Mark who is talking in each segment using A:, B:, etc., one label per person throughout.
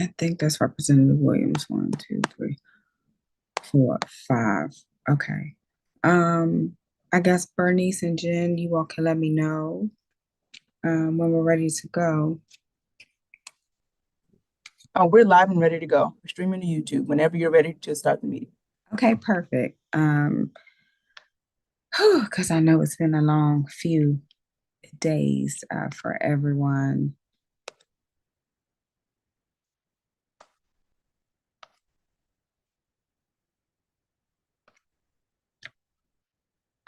A: I think that's Representative Williams. 1, 2, 3, 4, 5. Okay. I guess Bernice and Jen, you all can let me know when we're ready to go.
B: Oh, we're live and ready to go. We're streaming to YouTube whenever you're ready to start the meeting.
A: Okay, perfect. Because I know it's been a long few days for everyone.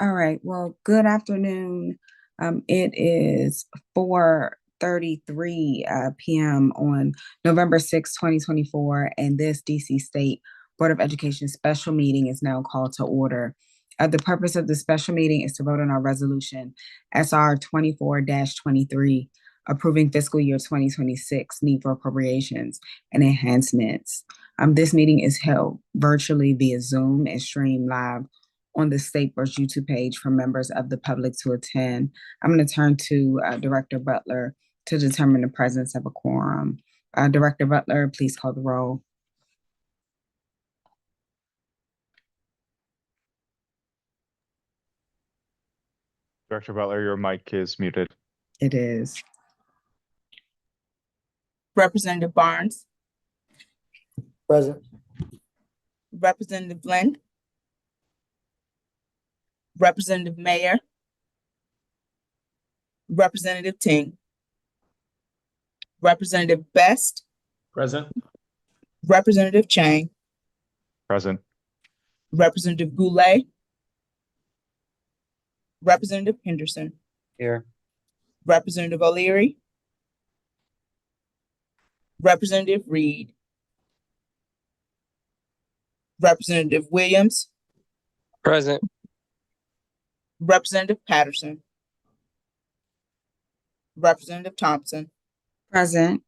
A: All right. Well, good afternoon. It is 4:33 p.m. on November 6, 2024, and this DC State Board of Education special meeting is now called to order. The purpose of the special meeting is to vote on our resolution SR 24-23, approving fiscal year 2026 need for appropriations and enhancements. This meeting is held virtually via Zoom and streamed live on the State Board's YouTube page for members of the public to attend. I'm going to turn to Director Butler to determine the presence of a quorum. Director Butler, please call the roll.
C: Director Butler, your mic is muted.
A: It is.
B: Representative Barnes,
D: Present.
B: Representative Glenn, Representative Mayer, Representative Ting, Representative Best,
D: Present.
B: Representative Chang,
C: Present.
B: Representative Goulet, Representative Henderson,
D: Here.
B: Representative O'Leary, Representative Reed, Representative Williams,
D: Present.
B: Representative Patterson, Representative Thompson.
A: Present.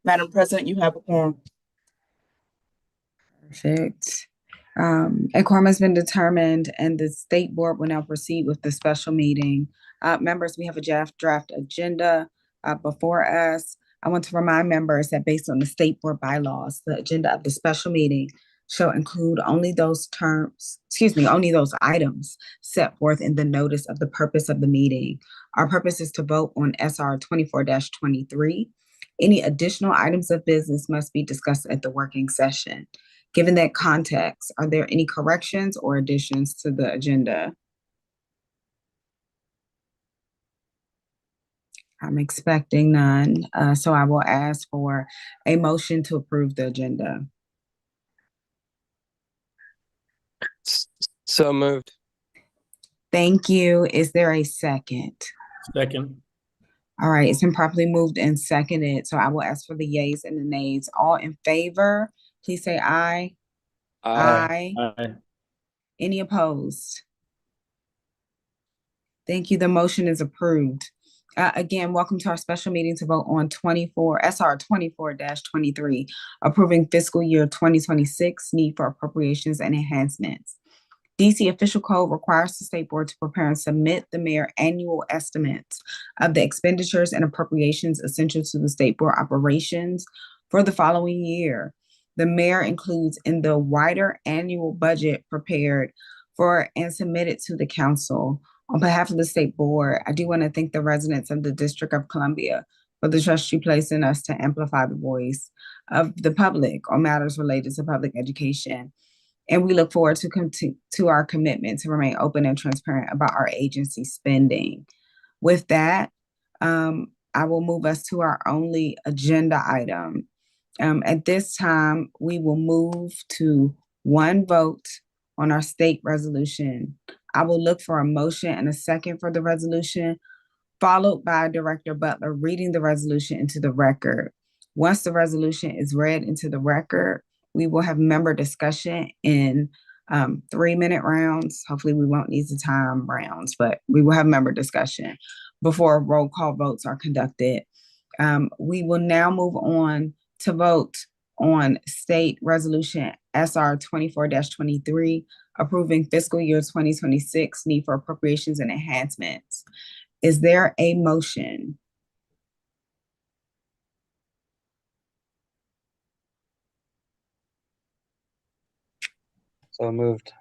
B: Madam President, you have a quorum.
A: Perfect. A quorum has been determined and the State Board will now proceed with the special meeting. Members, we have a draft agenda before us. I want to remind members that based on the State Board bylaws, the agenda of the special meeting shall include only those items set forth in the notice of the purpose of the meeting. Our purpose is to vote on SR 24-23. Any additional items of business must be discussed at the working session. Given that context, are there any corrections or additions to the agenda? I'm expecting none, so I will ask for a motion to approve the agenda.
D: So moved.
A: Thank you. Is there a second?
D: Second.
A: All right, it's been properly moved and seconded, so I will ask for the yeas and the nays. All in favor, please say aye. Aye.
D: Aye.
A: Any opposed? Thank you. The motion is approved. Again, welcome to our special meeting to vote on SR 24-23, approving fiscal year 2026 need for appropriations and enhancements. DC Official Code requires the State Board to prepare and submit the mayor annual estimates of the expenditures and appropriations essential to the State Board operations for the following year. The mayor includes in the wider annual budget prepared for and submitted to the council. On behalf of the State Board, I do want to thank the residents of the District of Columbia for the trust you place in us to amplify the voice of the public on matters related to public education. And we look forward to our commitment to remain open and transparent about our agency spending. With that, I will move us to our only agenda item. At this time, we will move to one vote on our state resolution. I will look for a motion and a second for the resolution, followed by Director Butler reading the resolution into the record. Once the resolution is read into the record, we will have member discussion in 3-minute rounds. Hopefully we won't need the time rounds, but we will have member discussion before roll call votes are conducted. We will now move on to vote on State Resolution SR 24-23, approving fiscal year 2026 need for appropriations and enhancements. Is there a motion?
D: So moved.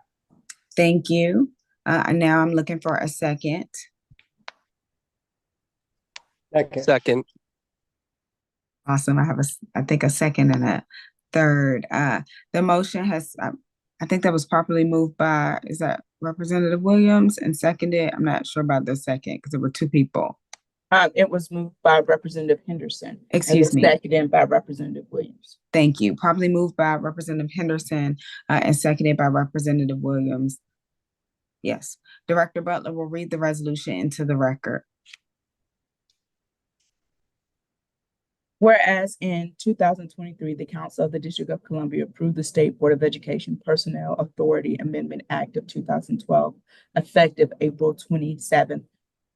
A: Thank you. And now I'm looking for a second.
D: Second.
A: Awesome. I have I think a second and a third. The motion has, I think that was properly moved by, is that Representative Williams, and seconded? I'm not sure about the second because there were two people.
B: It was moved by Representative Henderson.
A: Excuse
B: and
A: me.
B: Seconded by Representative Williams.
A: Thank you. Properly moved by Representative Henderson, and seconded by Representative Williams. Yes. Director Butler will read the resolution into the record.
B: Whereas in 2023, the Council of the District of Columbia approved the State Board of Education Personnel Authority Amendment Act of 2012, effective April 27,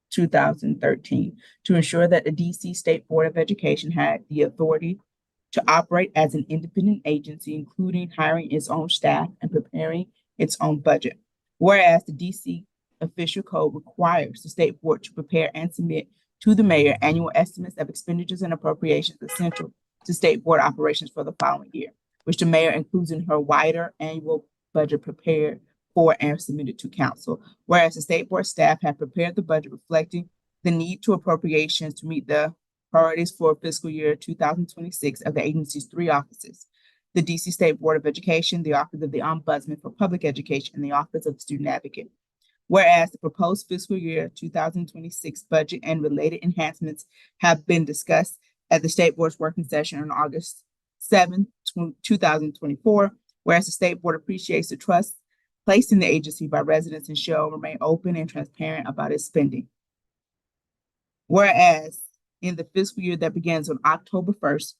B: 2013, to ensure that the DC State Board of Education had the authority to operate as an independent agency, including hiring its own staff and preparing its own budget. Whereas the DC Official Code requires the State Board to prepare and submit to the mayor annual estimates of expenditures and appropriations essential to state board operations for the following year, which the mayor includes in her wider annual budget prepared for and submitted to council. Whereas the state board staff have prepared the budget reflecting the need to appropriations to meet the priorities for fiscal year 2026 of the agency's three offices: the DC State Board of Education, the Office of the Ombudsman for Public Education, and the Office of the Student Advocate. Whereas the proposed fiscal year 2026 budget and related enhancements have been discussed at the State Board's working session on August 7, 2024, whereas the State Board appreciates the trust placed in the agency by residents and shall remain open and transparent about its spending. Whereas in the fiscal year that begins on October 1st,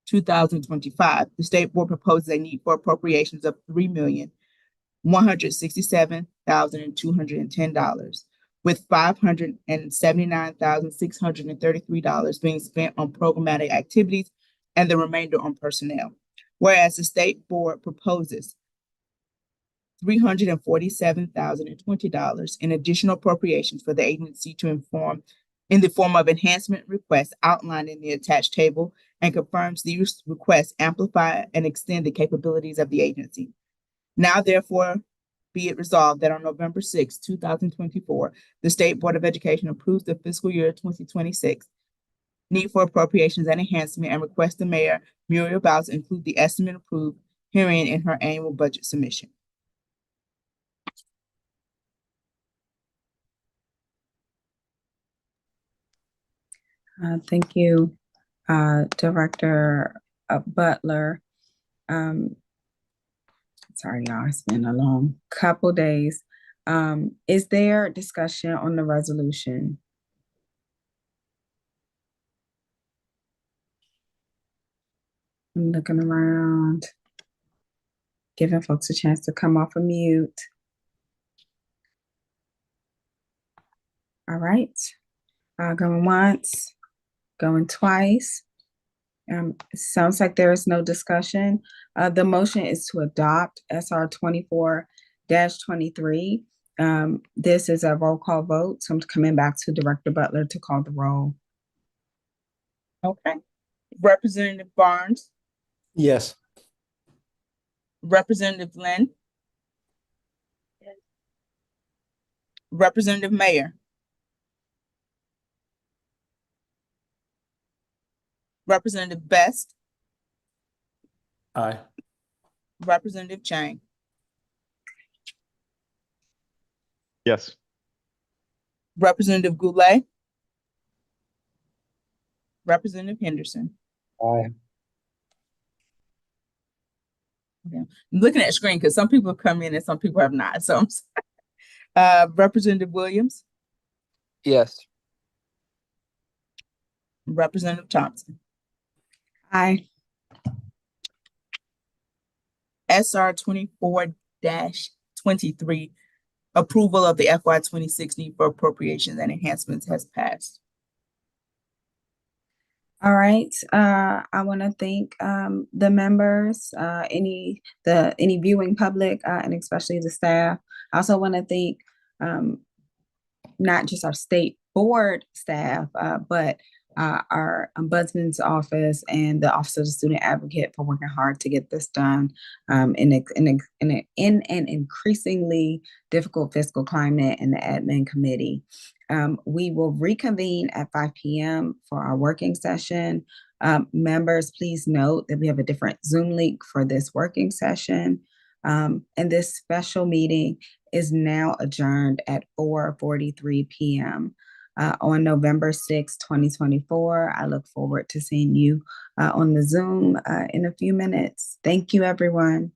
B: 2025, the State Board proposes a need for appropriations of $3,167,210, with $579,633 being spent on programmatic activities and the remainder on personnel. Whereas the State Board proposes $347,020 in additional appropriations for the agency to inform in the form of enhancement requests outlined in the attached table, and confirms these requests amplify and extend the capabilities of the agency. Now, therefore, be it resolved that on November 6, 2024, the State Board of Education approves the fiscal year 2026 need for appropriations and enhancement, and requests the Mayor, Muriel Bowser, include the estimate approved herein in her annual budget submission.
A: Thank you, Director Butler. Sorry, y'all, it's been a long couple days. Is there discussion on the resolution? I'm looking around, giving folks a chance to come off of mute. All right, going once, going twice. Sounds like there is no discussion. The motion is to adopt SR 24-23. This is a roll call vote, so I'm coming back to Director Butler to call the roll.
B: Okay. Representative Barnes,
D: Yes.
B: Representative Lynn, Representative Mayer, Representative Best,
D: Aye.
B: Representative Chang,
C: Yes.
B: Representative Goulet, Representative Henderson.
D: Aye.
B: I'm looking at the screen because some people have come in and some people have not. So, Representative Williams,
D: Yes.
B: Representative Thompson.
A: Aye.
B: SR 24-23, approval of the FY 26 need for appropriations and enhancements has passed.
A: All right, I want to thank the members, any viewing public, and especially the staff. I also want to thank not just our state board staff, but our ombudsman's office and the Office of the Student Advocate for working hard to get this done in an increasingly difficult fiscal climate, and the admin committee. We will reconvene at 5 p.m. for our working session. Members, please note that we have a different Zoom link for this working session. And this special meeting is now adjourned at 4:43 p.m. On November 6, 2024. I look forward to seeing you on the Zoom in a few minutes. Thank you, everyone.